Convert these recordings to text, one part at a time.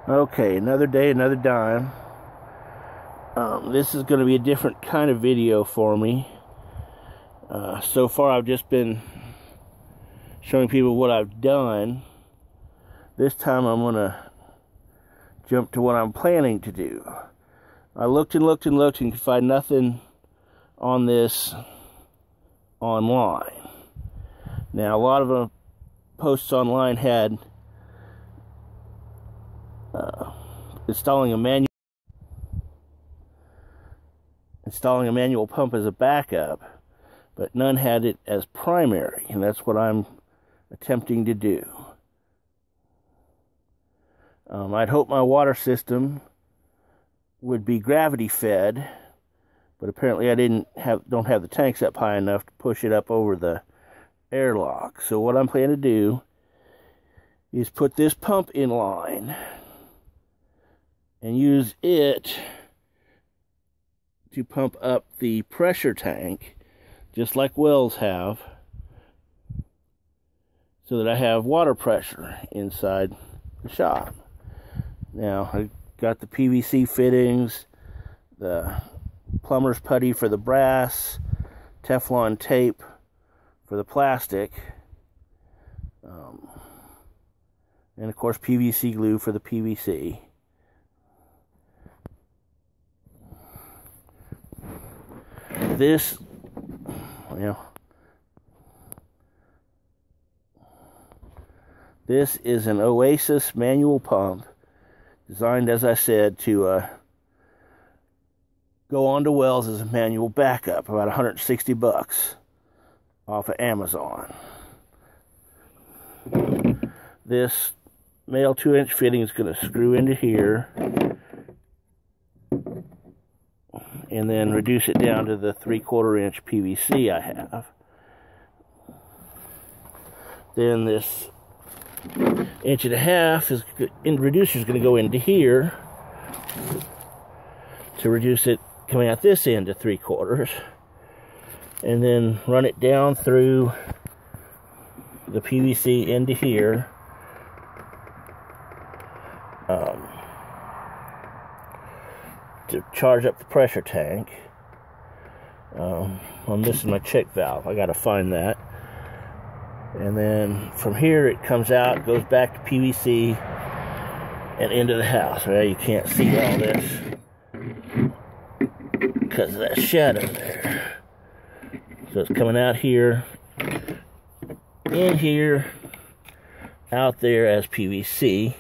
Okay, another day, another dime. This is going to be a different kind of video for me. So far I've just been showing people what I've done. This time I'm going to jump to what I'm planning to do. I looked and looked and looked and could find nothing on this online. Now, a lot of the posts online had installing a manual pump as a backup, but none had it as primary, and that's what I'm attempting to do. I'd hoped my water system would be gravity fed, but apparently I don't have the tanks up high enough to push it up over the airlock. So what I'm planning to do is put this pump in line and use it to pump up the pressure tank, just like wells have, so that I have water pressure inside the shop. Now, I got the PVC fittings, the plumber's putty for the brass, Teflon tape for the plastic, and of course PVC glue for the PVC. This is an Oasis manual pump, designed, as I said, to go onto wells as a manual backup. About $160 off of Amazon. This male 2-inch fitting is going to screw into here and then reduce it down to the 3/4 inch PVC I have. Then this 1.5 inch reducer is going to go into here to reduce it coming out this end to 3/4, and then run it down through the PVC into here. To charge up the pressure tank. I'm missing my check valve. I gotta find that. And then from here it comes out, goes back to PVC and into the house. Well, you can't see all this because of that shadow there. So it's coming out here, in here, out there as PVC.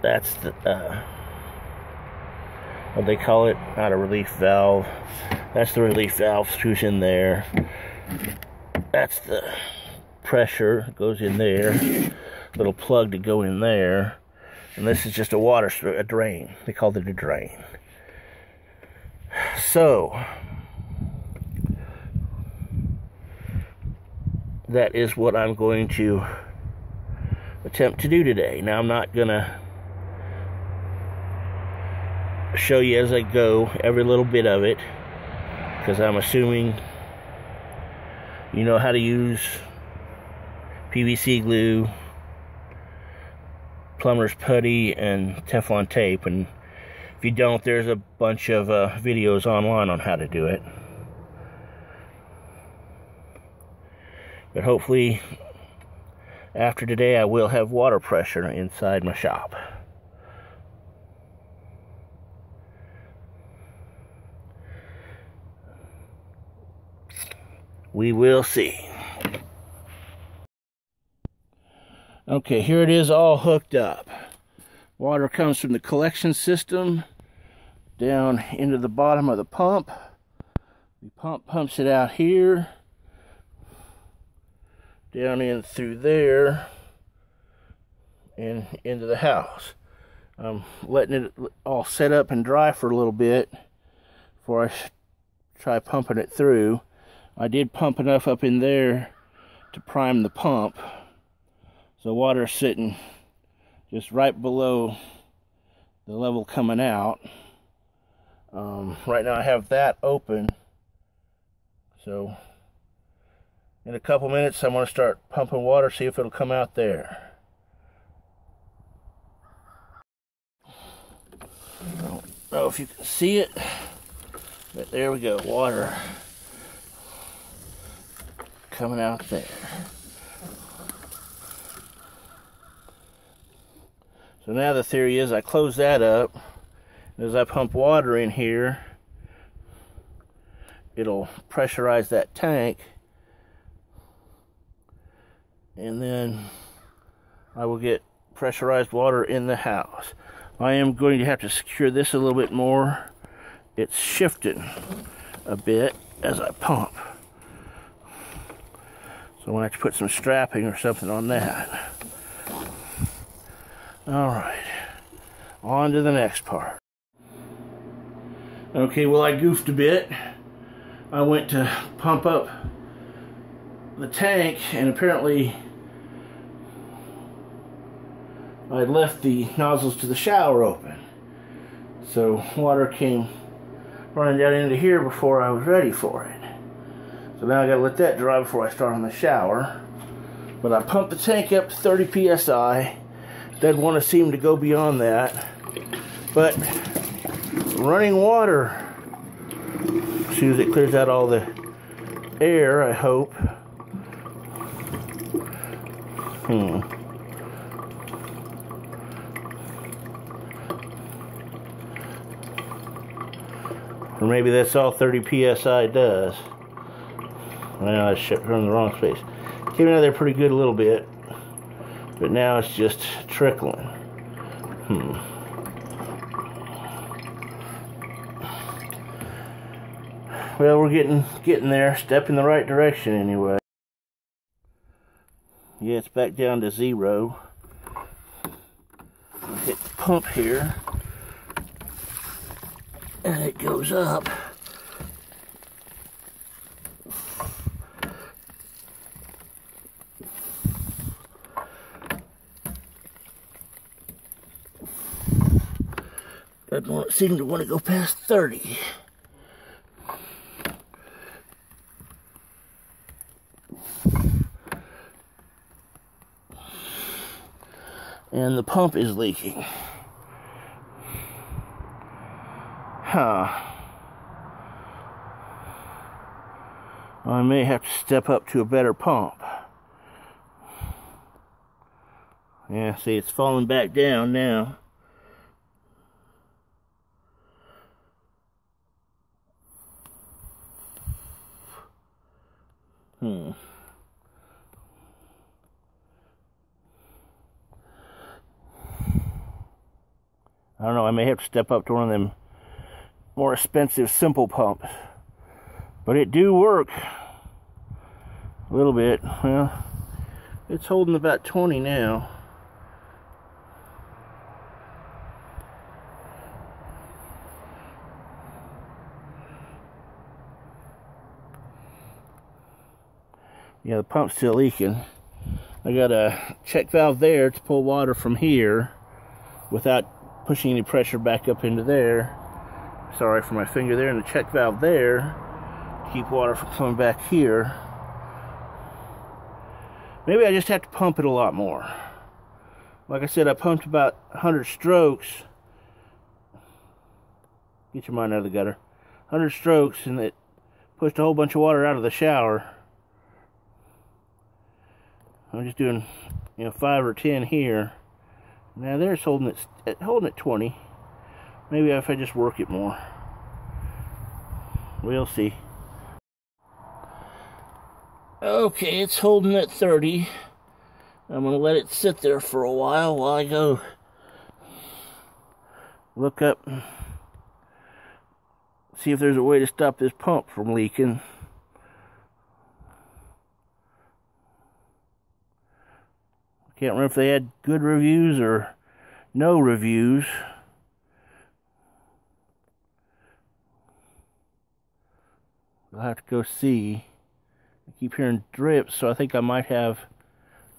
That's the what they call it, not a relief valve. That's the relief valve, screws in there. That's the pressure, goes in there. Little plug to go in there. And this is just a drain. They call it a drain. So that is what I'm going to attempt to do today. Now, I'm not gonna show you as I go every little bit of it, because I'm assuming you know how to use PVC glue, plumber's putty, and Teflon tape. And if you don't, there's a bunch of videos online on how to do it. But hopefully after today I will have water pressure inside my shop. We will see. Okay, here it is, all hooked up. Water comes from the collection system down into the bottom of the pump. The pump pumps it out here, down in through there, and into the house. I'm letting it all set up and dry for a little bit before I try pumping it through. I did pump enough up in there to prime the pump, so water's sitting just right below the level coming out. Right now I have that open, so in a couple minutes, I'm going to start pumping water, see if it'll come out there. I don't know if you can see it, but there we go, water coming out there. So now the theory is I close that up. As I pump water in here, it'll pressurize that tank, and then I will get pressurized water in the house. I am going to have to secure this a little bit more. It's shifting a bit as I pump, so I'm going to have to put some strapping or something on that. Alright, on to the next part. Okay, well, I goofed a bit. I went to pump up the tank, and apparently I left the nozzles to the shower open. So water came running down into here before I was ready for it. So now I gotta let that dry before I start on the shower. But I pumped the tank up to 30 psi. Doesn't want to seem to go beyond that. But running water, as soon as it clears out all the air, I hope. Or maybe that's all 30 psi does. Well, I shipped from the wrong space. Came out of there pretty good a little bit, but now it's just trickling. Well, we're getting there, step in the right direction anyway. Yeah, it's back down to 0. I'll hit the pump here, and it goes up. Doesn't seem to want to go past 30. And the pump is leaking. I may have to step up to a better pump. Yeah, see, it's falling back down now. I don't know, I may have to step up to one of them more expensive simple pumps. But it do work a little bit. Well, it's holding about 20 now. Yeah, the pump's still leaking. I got a check valve there to pull water from here without pushing any pressure back up into there. Sorry for my finger there, and the check valve there to keep water from coming back here. Maybe I just have to pump it a lot more. Like I said, I pumped about 100 strokes. Get your mind out of the gutter. 100 strokes, and it pushed a whole bunch of water out of the shower. I'm just doing, 5 or 10 here. Now there's holding it 20. Maybe if I just work it more. We'll see. Okay, it's holding at 30. I'm going to let it sit there for a while I go look up, see if there's a way to stop this pump from leaking. Can't remember if they had good reviews or no reviews. I'll have to go see. I keep hearing drips, so I think I might have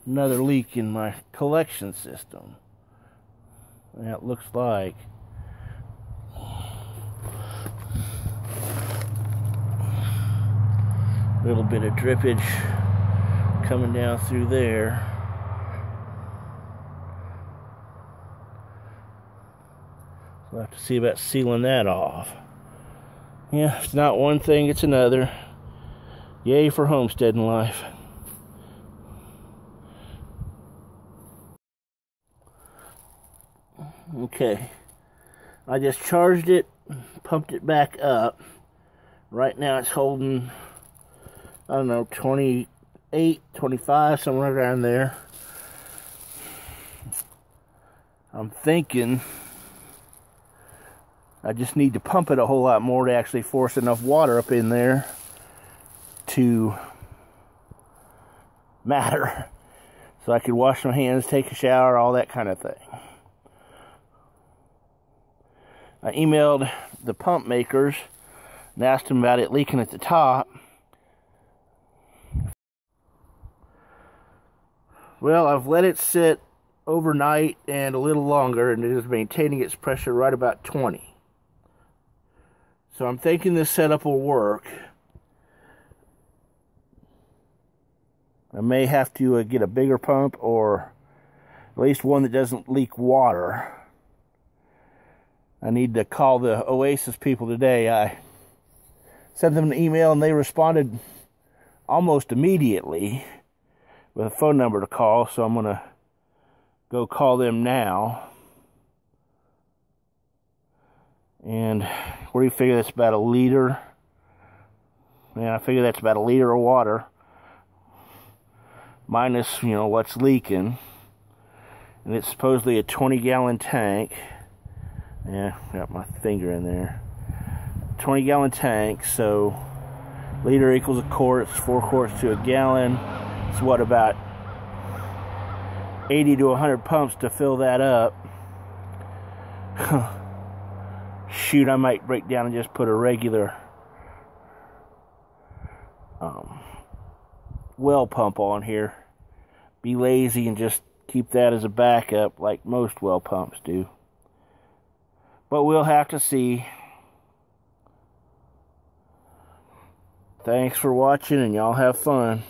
another leak in my collection system. That looks like. A little bit of drippage coming down through there. We'll have to see about sealing that off. Yeah, it's not one thing, it's another. Yay for homesteading life. Okay, I just charged it, pumped it back up. Right now it's holding, I don't know, 28, 25, somewhere around there. I'm thinking I just need to pump it a whole lot more to actually force enough water up in there to matter. So I could wash my hands, take a shower, all that kind of thing. I emailed the pump makers and asked them about it leaking at the top. Well, I've let it sit overnight and a little longer, and it is maintaining its pressure right about 20. So I'm thinking this setup will work. I may have to get a bigger pump, or at least one that doesn't leak water. I need to call the Oasis people today. I sent them an email and they responded almost immediately with a phone number to call, so I'm going to go call them now. And where do you figure that's about a liter? Yeah, I figure that's about a liter of water. Minus, what's leaking. And it's supposedly a 20-gallon tank. Yeah, got my finger in there. 20-gallon tank, so liter equals a quart. It's 4 quarts to a gallon. It's what, about 80 to 100 pumps to fill that up. Shoot, I might break down and just put a regular well pump on here. Be lazy and just keep that as a backup like most well pumps do. But we'll have to see. Thanks for watching, and y'all have fun.